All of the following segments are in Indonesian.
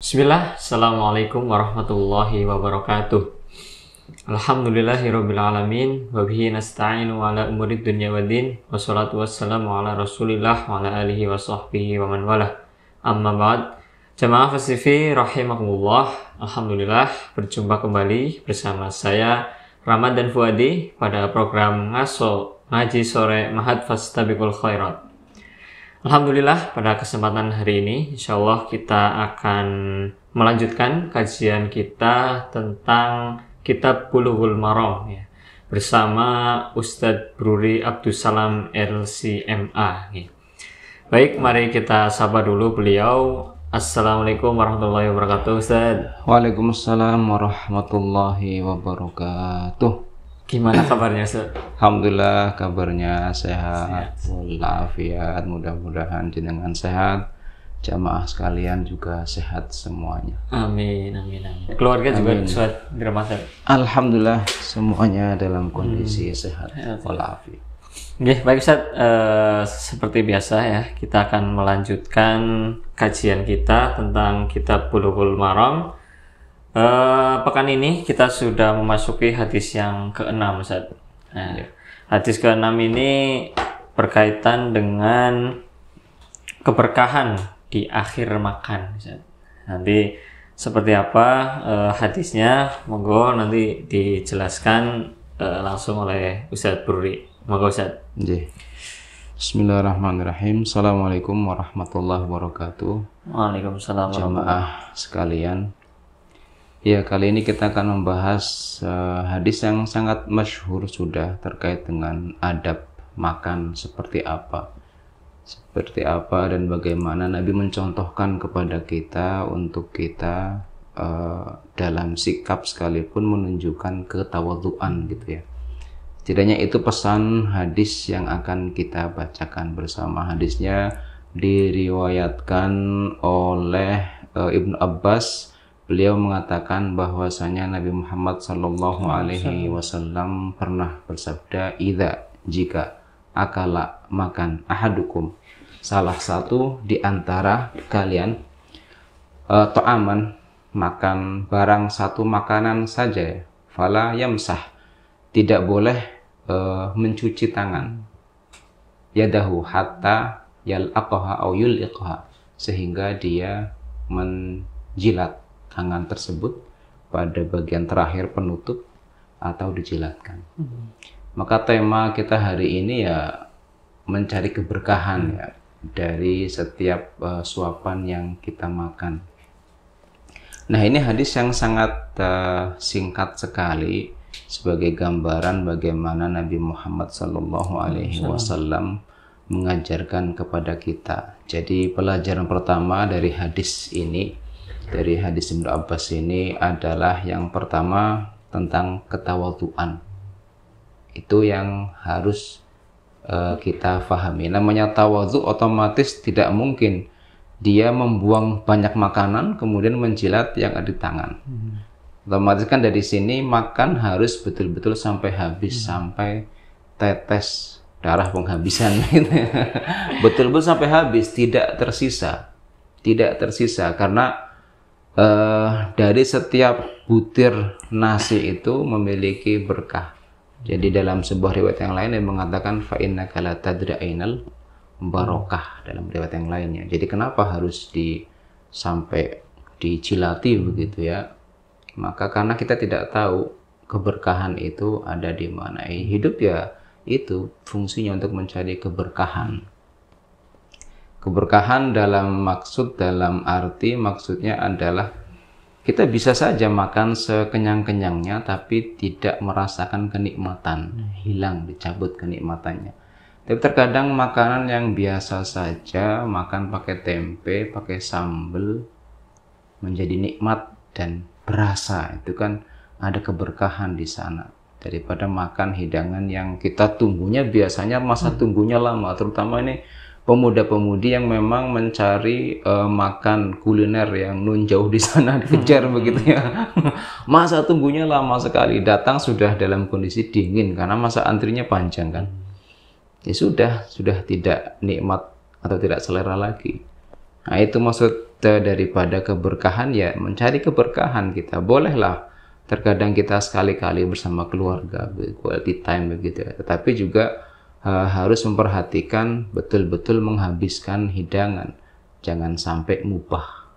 Bismillah, Assalamualaikum warahmatullahi wabarakatuh. Alhamdulillahirabbil alamin wa bihi nasta'inu ala umurid dunya waddin wassalatu wassalamu ala Rasulillah wa ala alihi wa sahbihi wa man walah. Amma ba'd. Jamaah FSTV rahimakumullah. Alhamdulillah berjumpa kembali bersama saya Ramadan Fuadi pada program Ngaji Sore Mahad Fastabiqul Khairat. Alhamdulillah pada kesempatan hari ini insyaallah kita akan melanjutkan kajian kita tentang Kitab Bulughul Maram ya, bersama Ustadz Bruri Abdussalam LCMA ya. Baik, mari kita sapa dulu beliau. Assalamualaikum warahmatullahi wabarakatuh, Ustadz. Waalaikumsalam warahmatullahi wabarakatuh. Gimana kabarnya, Ustadz? Alhamdulillah kabarnya sehat walafiat, mudah-mudahan jenengan sehat, jamaah sekalian juga sehat semuanya. Amin, amin, amin. Keluarga juga sehat di rumah, Ustadz? Alhamdulillah semuanya dalam kondisi sehat walafiat. Oke, baik Ustadz, seperti biasa ya, kita akan melanjutkan kajian kita tentang Kitab Bulughul Maram. Pekan ini kita sudah memasuki hadis yang ke-6, Ustadz. Nah, hadis ke-6 ini berkaitan dengan keberkahan di akhir makan, Ustadz. Nanti seperti apa hadisnya, monggo nanti dijelaskan langsung oleh Ustadz Bruri. Monggo Ustadz. Bismillahirrahmanirrahim. Assalamualaikum warahmatullahi wabarakatuh. Waalaikumsalam. Jamaah sekalian. Ya, kali ini kita akan membahas hadis yang sangat masyhur sudah terkait dengan adab makan seperti apa dan bagaimana Nabi mencontohkan kepada kita untuk kita dalam sikap sekalipun menunjukkan ketawadhuan gitu ya. Setidaknya itu pesan hadis yang akan kita bacakan bersama. Hadisnya diriwayatkan oleh Ibnu Abbas. Beliau mengatakan bahwasanya Nabi Muhammad Sallallahu Alaihi Wasallam pernah bersabda, jika akala makan ahadukum, salah satu di antara kalian, to'aman, makan barang satu makanan saja, fala yamsah, tidak boleh mencuci tangan, yadahu hatta yal'aqaha aw yul'iqaha, sehingga dia menjilat tangan tersebut pada bagian terakhir penutup atau dijilatkan. Maka tema kita hari ini ya mencari keberkahan ya dari setiap suapan yang kita makan. Nah, ini hadis yang sangat singkat sekali sebagai gambaran bagaimana Nabi Muhammad SAW mengajarkan kepada kita. Jadi pelajaran pertama dari hadis ini, dari hadis Ibnu Abbas ini adalah yang pertama tentang ketawadhuan. Itu yang harus kita pahami. Namanya tawadhu, otomatis tidak mungkin dia membuang banyak makanan kemudian menjilat yang ada di tangan. Otomatis kan dari sini makan harus betul-betul sampai habis, sampai tetes darah penghabisan gitu. Betul-betul sampai habis, tidak tersisa karena dari setiap butir nasi itu memiliki berkah. Jadi dalam sebuah riwayat yang lain yang mengatakan fa innaka la tadri ainal barokah dalam riwayat yang lainnya. Jadi kenapa harus sampai dicilati begitu ya? Maka karena kita tidak tahu keberkahan itu ada di mana. Hidup ya itu fungsinya untuk mencari keberkahan. Keberkahan dalam arti maksudnya adalah kita bisa saja makan sekenyang-kenyangnya tapi tidak merasakan kenikmatan, hilang, dicabut kenikmatannya. Tapi terkadang makanan yang biasa saja, makan pakai tempe, pakai sambal, menjadi nikmat dan berasa, itu kan ada keberkahan di sana. Daripada makan hidangan yang kita tunggunya biasanya masa tunggunya lama, terutama ini pemuda-pemudi yang memang mencari makan kuliner yang nun jauh di sana dikejar begitu ya. Masa tunggunya lama sekali, datang sudah dalam kondisi dingin karena masa antrinya panjang kan. Ya sudah tidak nikmat atau tidak selera lagi. Nah, itu maksud daripada keberkahan, ya mencari keberkahan kita. Bolehlah terkadang kita sekali-kali bersama keluarga, quality time begitu ya. Tetapi juga harus memperhatikan betul-betul menghabiskan hidangan. Jangan sampai mubah.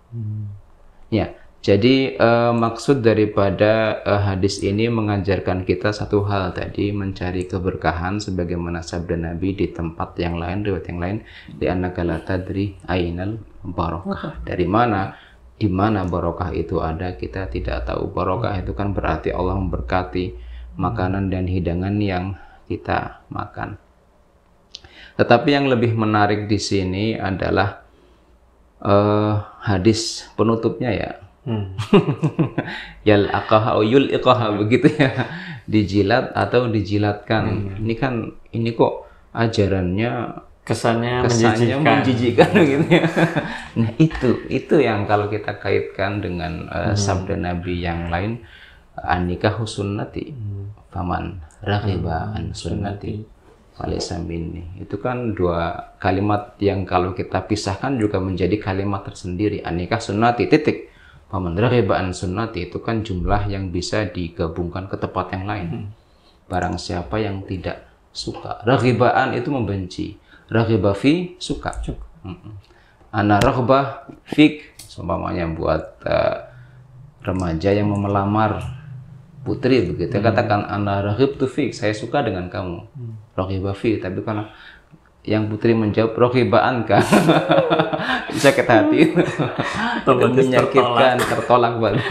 Ya, jadi maksud daripada hadis ini mengajarkan kita satu hal tadi, mencari keberkahan sebagaimana sabda Nabi di tempat yang lain, riwayat yang lain, di annaka la tadri ainal barokah. Dari mana, di mana barokah itu ada, kita tidak tahu. Barokah itu kan berarti Allah memberkati makanan dan hidangan yang kita makan. Tetapi yang lebih menarik di sini adalah hadis penutupnya ya. Yal aqaha yul iqaha begitu ya, dijilat atau dijilatkan. Ini kok ajarannya kesannya menjijikkan gitu ya. Nah, itu yang kalau kita kaitkan dengan sabda Nabi yang lain, an-nikahu sunnati faman raghiba an sunnati falaysa minni. Itu kan dua kalimat yang kalau kita pisahkan juga menjadi kalimat tersendiri. An-nikah sunnati titik. Faman raghiba an sunnati itu kan jumlah yang bisa digabungkan ke tempat yang lain. Barang siapa yang tidak suka. Raghibaan itu membenci. Raghiba fi suka. Ana raghbah fik, seumpamanya buat remaja yang mau melamar putri begitu, katakan ana raghibtu fik, saya suka dengan kamu. Raghiba fi, tapi kalau yang putri menjawab raghibaan kan bisa sakit hati, menyakitkan, tertolak balik.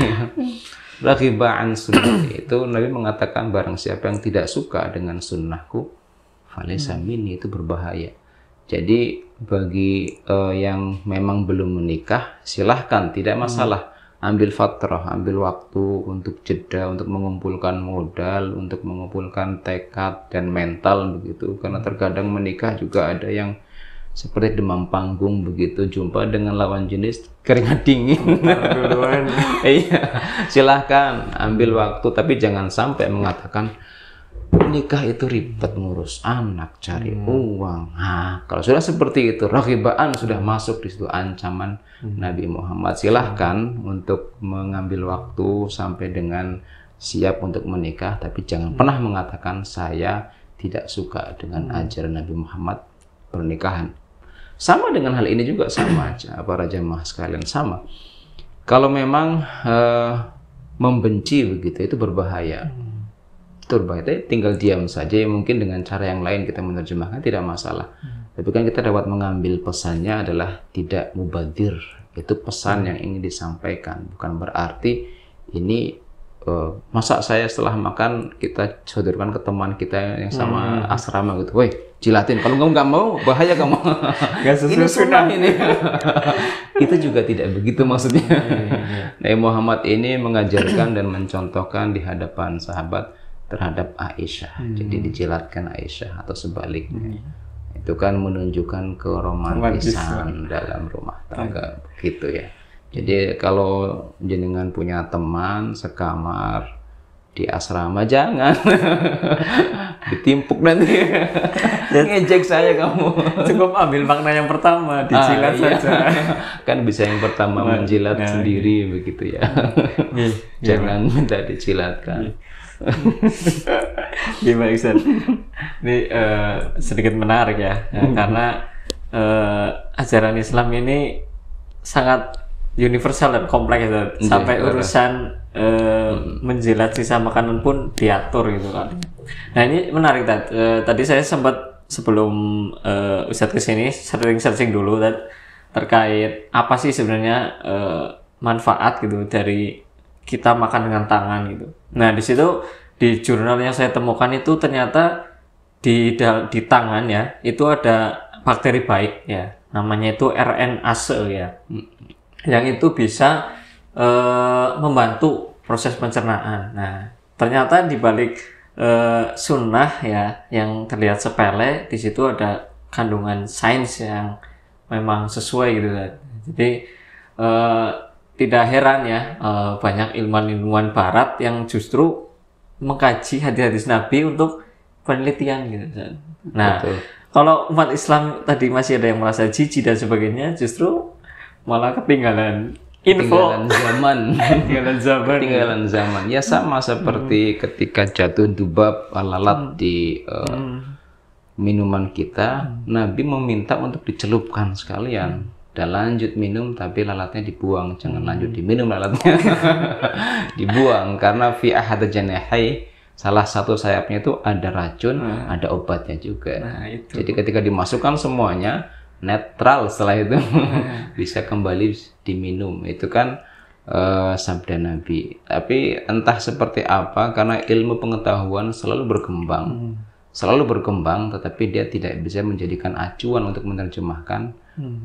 Raghibaan sunnah itu Nabi mengatakan barang siapa yang tidak suka dengan sunnahku falaysa minni, itu berbahaya. Jadi bagi yang memang belum menikah, silahkan, tidak masalah. Ambil fatrah, ambil waktu untuk jeda, untuk mengumpulkan modal, untuk mengumpulkan tekad dan mental begitu. Karena terkadang menikah juga ada yang seperti demam panggung begitu, jumpa dengan lawan jenis keringat dingin. Iya, silahkan ambil waktu, tapi jangan sampai mengatakan nikah itu ribet, ngurus anak, cari uang. Nah, kalau sudah seperti itu, raghibaan sudah masuk di situ ancaman Nabi Muhammad. Silahkan untuk mengambil waktu sampai dengan siap untuk menikah, tapi jangan pernah mengatakan saya tidak suka dengan ajaran Nabi Muhammad pernikahan. Sama dengan hal ini juga sama aja, para jamaah sekalian, sama. Kalau memang membenci begitu, itu berbahaya. Berbahaya, tinggal diam saja, ya mungkin dengan cara yang lain kita menerjemahkan tidak masalah. Tapi kan kita dapat mengambil pesannya adalah tidak mubadir. Itu pesan yang ingin disampaikan, bukan berarti ini masa saya setelah makan kita sodorkan ke teman kita yang sama asrama gitu, woi jilatin, kalau kamu nggak mau bahaya kamu. Ini sunnah ini. Itu juga tidak begitu maksudnya. Nabi Muhammad ini mengajarkan dan mencontohkan di hadapan sahabat terhadap Aisyah. Jadi dijilatkan Aisyah atau sebaliknya. Itu kan menunjukkan keromantisan dalam rumah tangga begitu ya. Jadi kalau jenengan punya teman sekamar di asrama, jangan ditimpuk nanti. Ngejek saya kamu. Cukup ambil makna yang pertama, dijilat saja. Kan bisa yang pertama menjilat sendiri begitu ya. Jangan minta dijilatkan. Gimana Iksan? Ini sedikit menarik ya, karena ajaran Islam ini sangat universal dan kompleks ya. Sampai urusan menjilat sisa makanan pun diatur gitu kan. Nah ini menarik tadi saya sempat sebelum Ustadz kesini searching dulu terkait apa sih sebenarnya manfaat gitu dari kita makan dengan tangan gitu. Nah di situ di jurnal yang saya temukan itu ternyata di tangan ya itu ada bakteri baik ya, namanya itu RNase ya, yang itu bisa membantu proses pencernaan. Nah ternyata di balik sunnah ya yang terlihat sepele, di situ ada kandungan sains yang memang sesuai gitu kan. Jadi tidak heran ya banyak ilmuwan barat yang justru mengkaji hadis-hadis Nabi untuk penelitian gitu. Nah, kalau umat Islam tadi masih ada yang merasa jijik dan sebagainya, justru malah ketinggalan info, Ketinggalan zaman. ketinggalan zaman. Ketinggalan zaman. Ya sama seperti ketika jatuh dubab lalat di minuman kita, Nabi meminta untuk dicelupkan sekalian dan lanjut minum, tapi lalatnya dibuang. Jangan lanjut diminum lalatnya. Dibuang karena fi ahad janahai, salah satu sayapnya itu ada racun, ada obatnya juga. Nah, itu. Jadi ketika dimasukkan semuanya netral, setelah itu bisa kembali diminum. Itu kan sabda Nabi. Tapi entah seperti apa, karena ilmu pengetahuan selalu berkembang, tetapi dia tidak bisa menjadikan acuan untuk menerjemahkan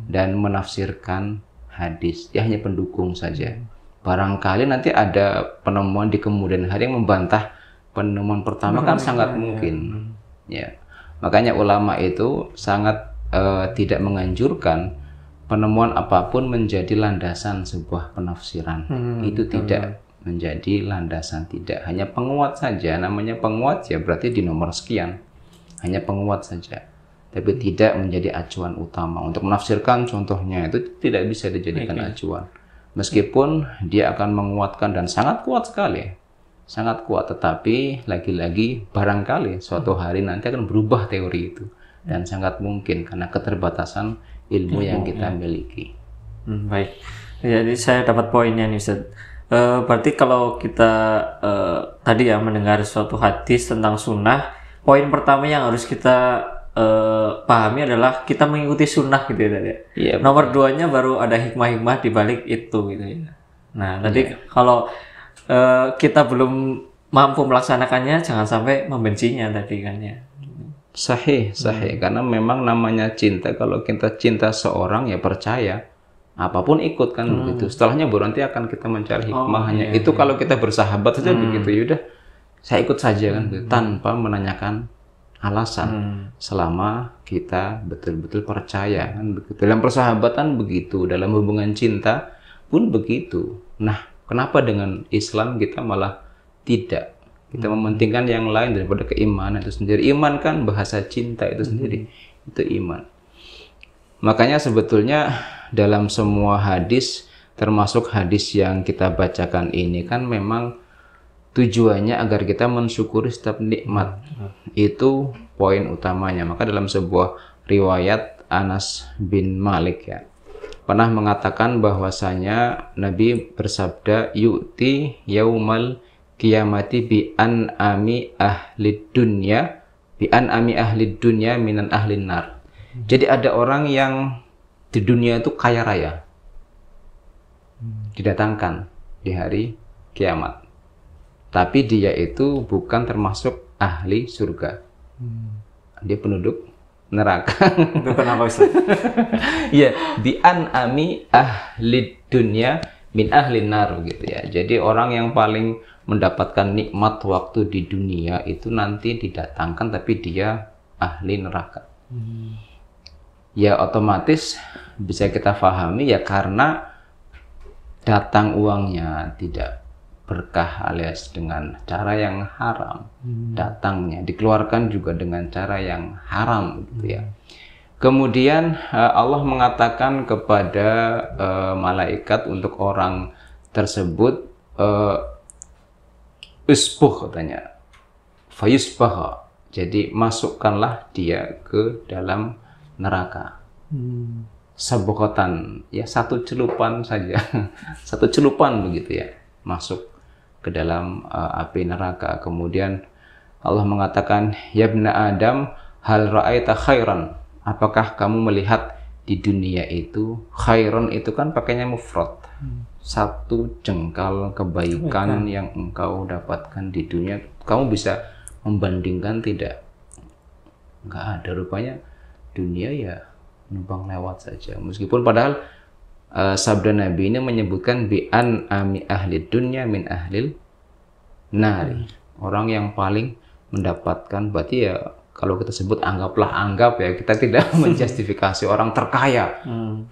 dan menafsirkan hadis. Dia hanya pendukung saja. Barangkali nanti ada penemuan di kemudian hari yang membantah penemuan pertama, kan sangat mungkin. Ya, makanya ulama itu sangat tidak menganjurkan penemuan apapun menjadi landasan sebuah penafsiran. Itu tidak menjadi landasan, tidak, hanya penguat saja. Namanya penguat ya berarti di nomor sekian, hanya penguat saja, tapi tidak menjadi acuan utama untuk menafsirkan. Contohnya itu tidak bisa dijadikan acuan, meskipun dia akan menguatkan dan sangat kuat sekali, sangat kuat, tetapi lagi-lagi barangkali suatu hari nanti akan berubah teori itu. Dan sangat mungkin karena keterbatasan ilmu yang kita miliki. Baik, jadi saya dapat poinnya nih Ustaz. Berarti kalau kita tadi ya mendengar suatu hadis tentang sunnah, poin pertama yang harus kita pahami adalah kita mengikuti sunnah gitu ya tadi. Iya, nomor 2-nya baru ada hikmah-hikmah di balik itu gitu ya. Nah tadi kalau kita belum mampu melaksanakannya, jangan sampai membencinya tadi kan ya. Sahih. Karena memang namanya cinta, kalau kita cinta seorang ya percaya, apapun ikut kan begitu. Setelahnya baru nanti akan kita mencari hikmahnya. Itu kalau kita bersahabat saja begitu, yaudah saya ikut saja kan, gitu, tanpa menanyakan alasan, selama kita betul-betul percaya kan begitu. Dalam persahabatan begitu, dalam hubungan cinta pun begitu. Nah, kenapa dengan Islam kita malah tidak? Kita mementingkan yang lain daripada keimanan itu sendiri. Iman kan bahasa cinta itu sendiri. Itu iman. Makanya sebetulnya dalam semua hadis, termasuk hadis yang kita bacakan ini, kan memang tujuannya agar kita mensyukuri setiap nikmat. Itu poin utamanya. Maka dalam sebuah riwayat, Anas bin Malik ya pernah mengatakan bahwasanya Nabi bersabda, yu'ti yaumal kiamati bi an ami ahli dunya minan ahlin nar. Jadi ada orang yang di dunia itu kaya raya, didatangkan di hari kiamat, tapi dia itu bukan termasuk ahli surga, dia penduduk neraka. Itu kenapa Ustaz? Ya, bi an ami ahli dunya min ahlin nar gitu ya. Jadi orang yang paling mendapatkan nikmat waktu di dunia itu nanti didatangkan, tapi dia ahli neraka. Ya otomatis bisa kita pahami ya, karena datang uangnya tidak berkah alias dengan cara yang haram. Datangnya dikeluarkan juga dengan cara yang haram gitu ya. Kemudian Allah mengatakan kepada malaikat untuk orang tersebut, usbuh katanya, fayusbah, jadi masukkanlah dia ke dalam neraka. Sabukotan, ya satu celupan saja, satu celupan begitu ya, masuk ke dalam api neraka. Kemudian Allah mengatakan, ya ibna Adam, hal ra'aita khairan, apakah kamu melihat di dunia itu, khairan itu kan pakainya mufrad, satu jengkal kebaikan yang engkau dapatkan di dunia, kamu bisa membandingkan tidak? Enggak ada, rupanya dunia ya numpang lewat saja. Meskipun padahal sabda Nabi ini menyebutkan bi an ami ahli dunya min ahlil nari, orang yang paling mendapatkan. Berarti ya kalau kita sebut anggap ya, kita tidak menjustifikasi orang terkaya.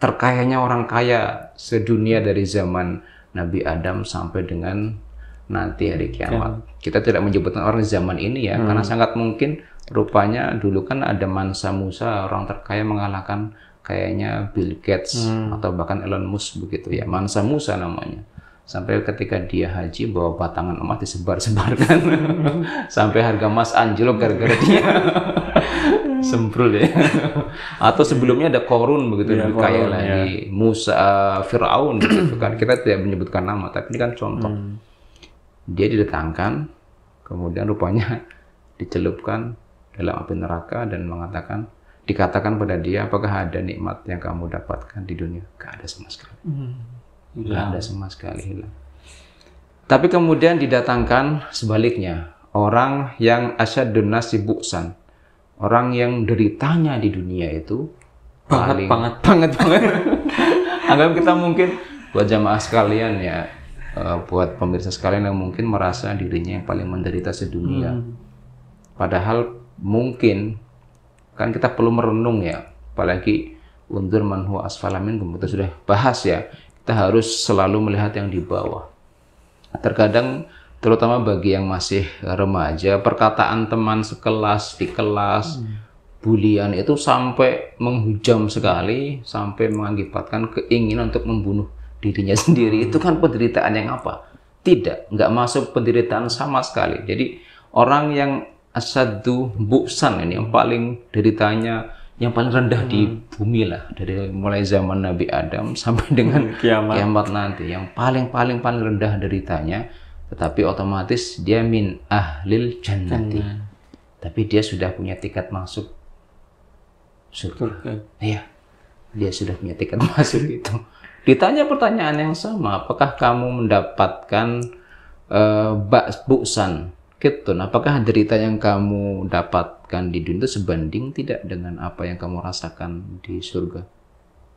Terkayanya orang kaya sedunia dari zaman Nabi Adam sampai dengan nanti hari kiamat. Kita tidak menyebutkan orang zaman ini ya, karena sangat mungkin rupanya dulu kan ada Mansa Musa, orang terkaya mengalahkan kayaknya Bill Gates atau bahkan Elon Musk begitu ya, Mansa Musa namanya. Sampai ketika dia haji bawa batangan emas disebar-sebarkan sampai harga emas anjlok gara-gara dia semprul ya. Atau sebelumnya ada Korun begitu, lebih kaya lagi, Musa, Firaun gitu kan. Kita tidak menyebutkan nama, tapi ini kan contoh. Dia didatangkan, kemudian rupanya dicelupkan dalam api neraka dan dikatakan pada dia, apakah ada nikmat yang kamu dapatkan di dunia? Gak ada sama sekali. Gak ada sama sekali, hilang. Tapi kemudian didatangkan sebaliknya, orang yang asyadun nasi bu'san, orang yang deritanya di dunia itu banget. Anggap kita mungkin buat jamaah sekalian ya, buat pemirsa sekalian yang mungkin merasa dirinya yang paling menderita sedunia. Padahal mungkin kan kita perlu merenung ya, apalagi undur man huwa asfala minkum, kita sudah bahas ya, kita harus selalu melihat yang di bawah. Terkadang terutama bagi yang masih remaja, perkataan teman sekelas di kelas, bulian itu sampai menghujam sekali, sampai mengakibatkan keinginan untuk membunuh dirinya sendiri. Itu kan penderitaan yang apa? Tidak, nggak masuk penderitaan sama sekali. Jadi orang yang asyaddu bu'san ini yang paling deritanya, yang paling rendah di bumi lah, dari mulai zaman Nabi Adam sampai dengan kiamat nanti, yang paling rendah deritanya, tetapi otomatis dia min ahlil jannati. Tapi dia sudah punya tiket masuk surga. Iya, dia sudah punya tiket masuk itu. Ditanya pertanyaan yang sama, apakah kamu mendapatkan bu'san kitun, apakah derita yang kamu dapatkan di dunia itu sebanding tidak dengan apa yang kamu rasakan di surga?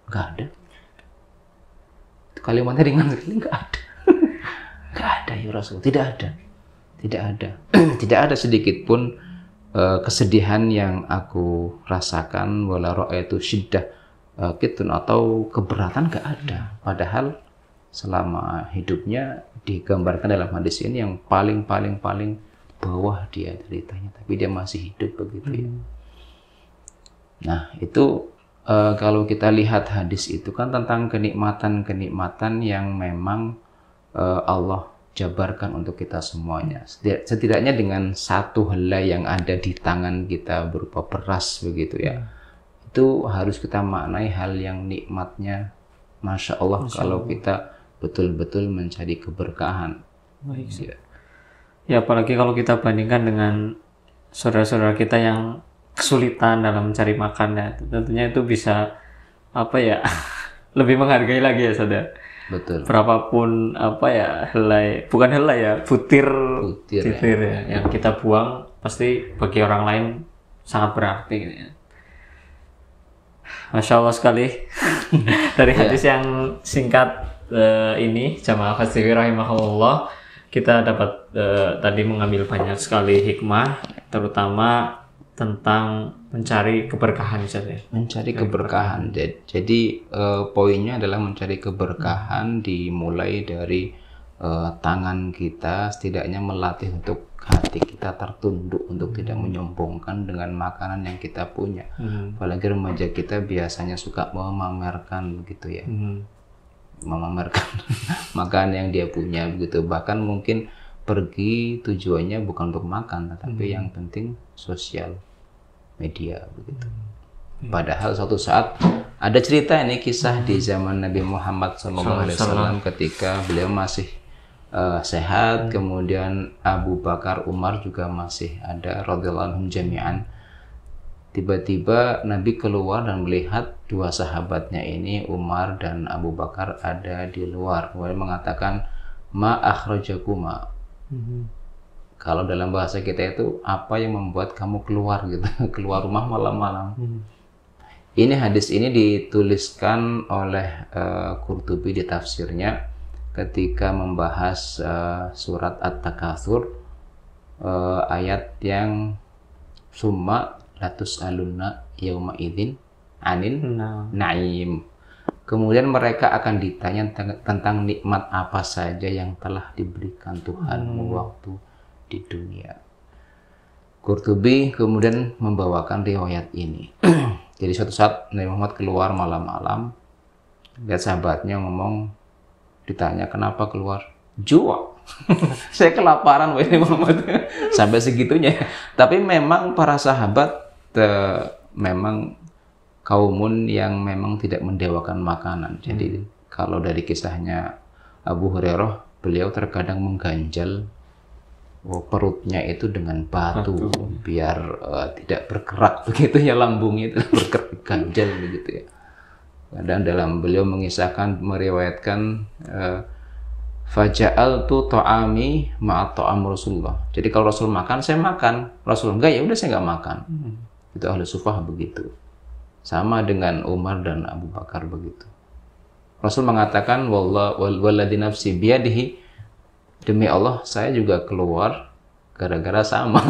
Nggak ada. Kalimatnya ringan sekali, nggak ada. Nggak ada ya Rasul, tidak ada. Tidak ada sedikit pun kesedihan yang aku rasakan, wala ra'aitu syiddah kitun, atau keberatan, nggak ada. Padahal selama hidupnya digambarkan dalam hadis ini yang paling bawah dia deritanya, tapi dia masih hidup begitu ya. Nah itu kalau kita lihat hadis itu kan tentang kenikmatan yang memang Allah jabarkan untuk kita semuanya. Setidaknya dengan satu helai yang ada di tangan kita berupa beras begitu ya, itu harus kita maknai hal yang nikmatnya, Masya Allah, kalau kita betul-betul mencari keberkahan. Baik sih. Ya apalagi kalau kita bandingkan dengan saudara-saudara kita yang kesulitan dalam mencari makan ya, tentunya itu bisa apa ya lebih menghargai lagi ya saudara. Betul. Berapapun apa ya bukan helai ya, butir ya, yang kita buang pasti bagi orang lain sangat berarti gitu ya. Masya Allah sekali dari hadis yang singkat ini jamaah Fasifi rahimahullah, kita dapat tadi mengambil banyak sekali hikmah, terutama tentang mencari keberkahan saja. Mencari keberkahan. Jadi poinnya adalah mencari keberkahan dimulai dari tangan kita, setidaknya melatih untuk hati kita tertunduk untuk tidak menyombongkan dengan makanan yang kita punya. Apalagi remaja kita biasanya suka memamerkan begitu ya. Memamerkan makanan yang dia punya begitu, bahkan mungkin pergi tujuannya bukan untuk makan, tetapi yang penting sosial media begitu. Padahal suatu saat ada cerita ini, kisah di zaman Nabi Muhammad SAW ketika beliau masih sehat, kemudian Abu Bakar, Umar juga masih ada radhiyallahu anhum jami'an. Tiba-tiba Nabi keluar dan melihat dua sahabatnya ini, Umar dan Abu Bakar, ada di luar. Kemudian mengatakan, ma akhrajakuma. Kalau dalam bahasa kita itu, apa yang membuat kamu keluar gitu, keluar rumah malam-malam. Ini hadis ini dituliskan oleh Qurtubi di tafsirnya ketika membahas surat At-Takatsur, ayat yang summa latus alunna yauma idzin anin naim. Kemudian mereka akan ditanya tentang nikmat apa saja yang telah diberikan Tuhan waktu di dunia. Qurtubi kemudian membawakan riwayat ini. Jadi suatu saat Nabi Muhammad keluar malam-malam, lihat sahabatnya ngomong, ditanya kenapa keluar, jua. Saya kelaparan wahai Muhammad. Sampai segitunya. Tapi memang para sahabat memang kaumun yang memang tidak mendewakan makanan. Jadi kalau dari kisahnya Abu Hurairah, beliau terkadang mengganjal perutnya itu dengan batu. Biar tidak bergerak begitu ya, lambungnya itu bergerak, ganjal begitu ya. Dan dalam beliau mengisahkan, meriwayatkan faja'altu ta'ami ma'a ta'am Rasulullah. Jadi kalau Rasul makan, saya makan. Rasul enggak, ya udah saya enggak makan. Itu ahli sufah begitu. Sama dengan Umar dan Abu Bakar begitu. Rasul mengatakan, walladzi nafsi biyadihi, demi Allah saya juga keluar gara-gara sama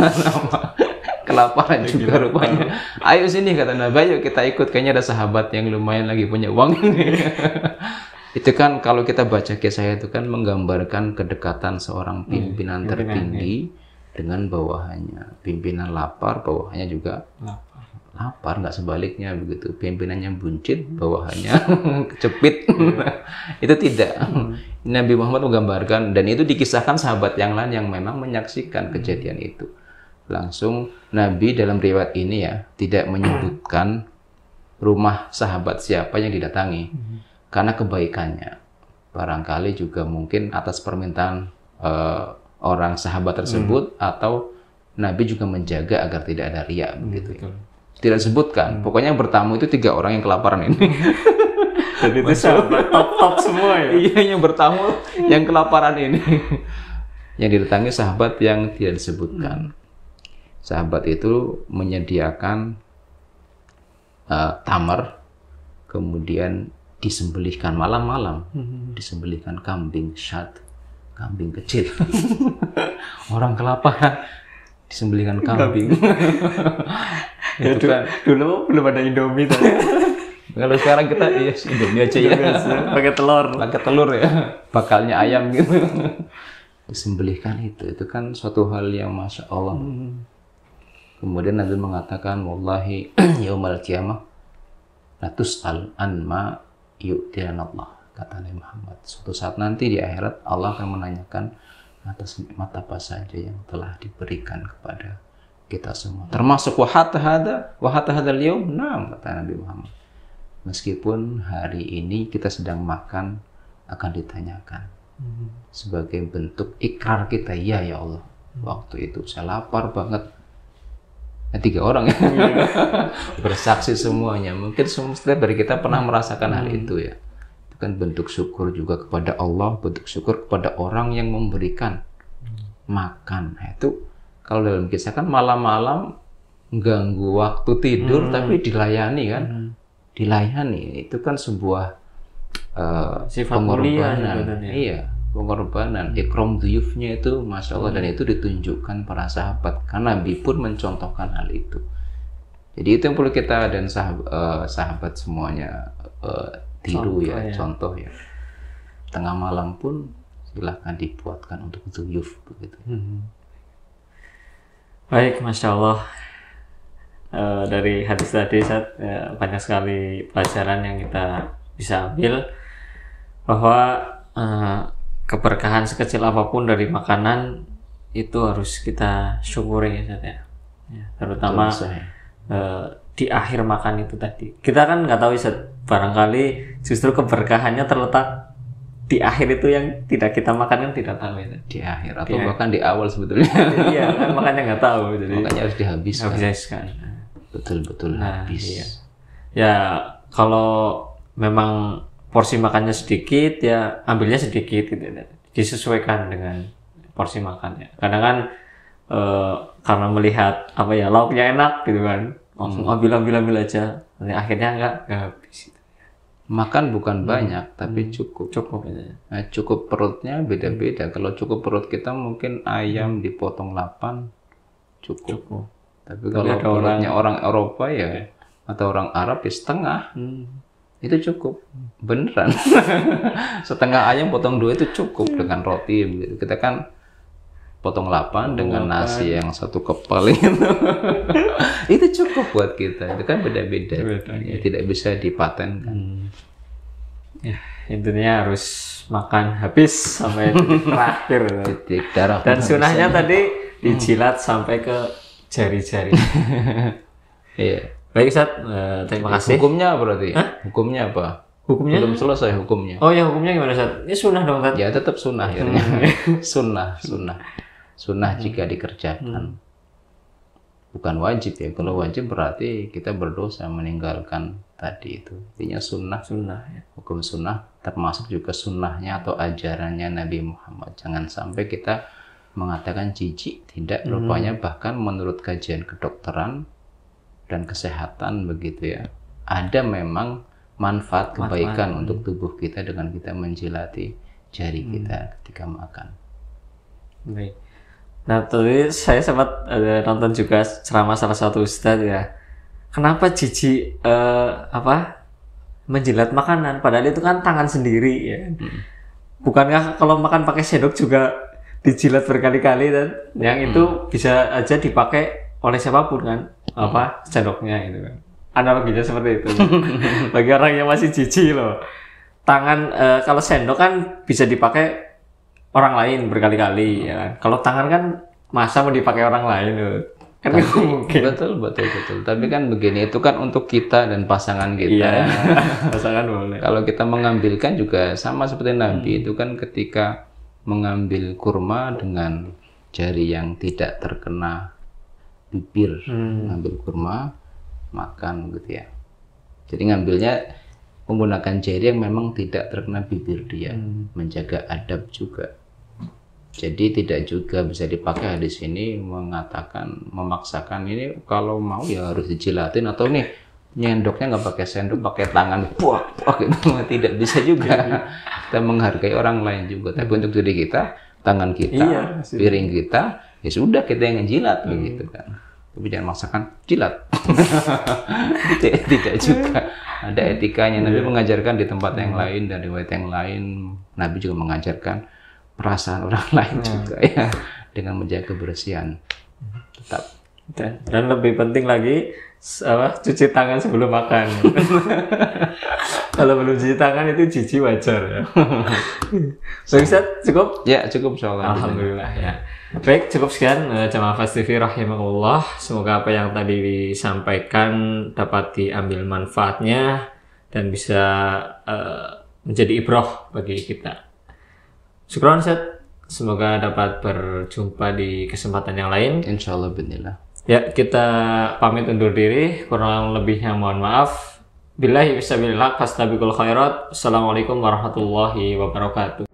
kelaparan juga rupanya. Ayo sini kata Nabi, ayo kita ikut, kayaknya ada sahabat yang lumayan lagi punya uang ini. Itu kan kalau kita baca kisah itu kan menggambarkan kedekatan seorang pimpinan tertinggi dengan bawahannya. Pimpinan lapar, bawahannya juga lapar, nggak sebaliknya begitu. Pimpinannya buncit, bawahannya kecepit. Itu tidak. Nabi Muhammad menggambarkan, dan itu dikisahkan sahabat yang lain yang memang menyaksikan kejadian itu. Langsung Nabi dalam riwayat ini ya tidak menyebutkan rumah sahabat siapa yang didatangi. Karena kebaikannya, barangkali juga mungkin atas permintaan orang sahabat tersebut, atau Nabi juga menjaga agar tidak ada riya begitu. Tidak disebutkan. Pokoknya yang bertamu itu 3 orang yang kelaparan ini. Jadi itu sahabat top semua ya. Iya, yang bertamu yang kelaparan ini. Yang didatangi sahabat yang tidak disebutkan. Sahabat itu menyediakan tamar, kemudian disembelihkan malam-malam, disembelihkan kambing syat, kambing kecil. Orang kelaparan disembelihkan kambing. Itu kan dulu belum ada Indomie tadi. Kalau sekarang kita Indomie aja ya, pakai telur ya, bakalnya ayam gitu. Disembelihkan itu kan suatu hal yang masya Allah. Kemudian Nabi mengatakan, wallahi yaumal qiyamah la tus'al an ma yu'tiana Allah, kata Nabi Muhammad. Suatu saat nanti di akhirat Allah akan menanyakan atas nikmat apa saja yang telah diberikan kepada kita semua, termasuk wa hatta hadzal yaum. Naam, kata Nabi Muhammad. Meskipun hari ini kita sedang makan, akan ditanyakan sebagai bentuk ikrar kita, ya Allah, waktu itu saya lapar banget. 3 orang ya. Bersaksi semuanya. Mungkin setiap dari kita pernah merasakan hal itu ya. Itu kan bentuk syukur juga kepada Allah, bentuk syukur kepada orang yang memberikan makan. Nah, itu kalau dalam kisah kan malam-malam ganggu waktu tidur, tapi dilayani kan. Dilayani itu kan sebuah pengorbanan. Iya, pengorbanan, ikram dhuyufnya itu masya Allah. Dan itu ditunjukkan para sahabat, karena Nabi pun mencontohkan hal itu. Jadi itu yang perlu kita dan sahabat semuanya tiru contoh, ya, contoh ya. Tengah malam pun silahkan dibuatkan untuk dhuyuf begitu. Baik, masya Allah. Dari hadis tadi banyak sekali pelajaran yang kita bisa ambil, bahwa keberkahan sekecil apapun dari makanan itu harus kita syukuri ya, terutama di akhir makan itu tadi. Kita kan nggak tahu barangkali justru keberkahannya terletak di akhir itu, yang tidak kita makan kan tidak tahu ya. Di akhir atau bahkan di awal sebetulnya. Iya kan, makanya nggak tahu. Jadi makanya harus dihabiskan. Betul-betul habis. Iya. Ya kalau memang porsi makannya sedikit, ya ambilnya sedikit gitu, disesuaikan dengan porsi makannya. Kadang kan karena melihat lauknya enak gitu kan, langsung ambil aja, nanti akhirnya nggak habis. Makan bukan banyak, tapi cukup. Nah, cukup perutnya beda-beda. Kalau cukup perut kita mungkin ayam dipotong 8 cukup. Tapi kalau perutnya orang Eropa ya, atau orang Arab ya setengah. Itu cukup, beneran. Setengah ayam potong 2 itu cukup dengan roti. Kita kan potong 8 dengan nasi yang 1 kepal itu. Itu cukup buat kita. Itu kan beda-beda. Ya, tidak bisa dipatenkan. Ya, intinya harus makan habis sampai terakhir. Titik darah. Dan sunahnya tadi dijilat sampai ke jari-jari. Iya. Baik Ustaz, terima kasih. Hukumnya berarti? Hukumnya apa? Hukumnya? Belum selesai hukumnya. Oh ya, hukumnya gimana Ustaz? Ini sunnah dong Ustaz? Ya tetap sunnah akhirnya. Sunnah jika dikerjakan. Bukan wajib ya. Kalau wajib berarti kita berdosa meninggalkan tadi itu. Intinya sunnah. Ya. Hukum sunnah termasuk juga sunnahnya atau ajarannya Nabi Muhammad. Jangan sampai kita mengatakan jijik. Tidak, rupanya bahkan menurut kajian kedokteran dan kesehatan begitu ya. Ada memang manfaat kebaikan untuk tubuh kita dengan kita menjilati jari kita ketika makan. Baik. Nah, tadi saya sempat nonton juga ceramah salah satu ustadz ya. Kenapa jijik menjilat makanan padahal itu kan tangan sendiri ya. Bukankah kalau makan pakai sendok juga dijilat berkali-kali dan yang itu bisa aja dipakai oleh siapapun kan sendoknya itu kan. Analoginya seperti itu. Bagi orang yang masih jijik loh. Tangan kalau sendok kan bisa dipakai orang lain berkali-kali ya kan. Kalau tangan kan masa mau dipakai orang lain loh. Kan mungkin. Betul. Tapi kan begini, itu kan untuk kita dan pasangan kita. Iya, pasangan boleh. Kalau kita mengambilkan juga sama seperti Nabi itu kan ketika mengambil kurma dengan jari yang tidak terkena bibir, ngambil kurma makan gitu ya. Jadi ngambilnya menggunakan jari yang memang tidak terkena bibir dia, menjaga adab juga. Jadi tidak juga bisa dipakai hadis ini memaksakan ini kalau mau ya harus dijilatin atau nih nyendoknya nggak pakai sendok, pakai tangan, puak gitu. Tidak bisa juga. Kita menghargai orang lain juga. Tapi untuk diri kita, tangan kita, piring kita, ya sudah kita yang ngejilat begitu kan. Tapi jangan maksakan jilat. Tidak juga. Ada etikanya. Nabi mengajarkan di tempat yang lain dan riwayat yang lain. Nabi juga mengajarkan perasaan orang lain juga ya, dengan menjaga kebersihan. Tetap. Dan lebih penting lagi cuci tangan sebelum makan. Kalau belum cuci tangan itu jijik wajar ya. Baik Ustaz, cukup? Ya, cukup insyaallah. Alhamdulillah ya. Baik, cukup sekian jamaah Fast TV rahimahullah. Semoga apa yang tadi disampaikan dapat diambil manfaatnya dan bisa menjadi ibrah bagi kita. Syukron Ustaz. Semoga dapat berjumpa di kesempatan yang lain. Insyaallah bismillah. Ya, kita pamit undur diri. Kurang lebihnya mohon maaf. Billahi fisabilillah, fastabiqul khairat. Assalamualaikum warahmatullahi wabarakatuh.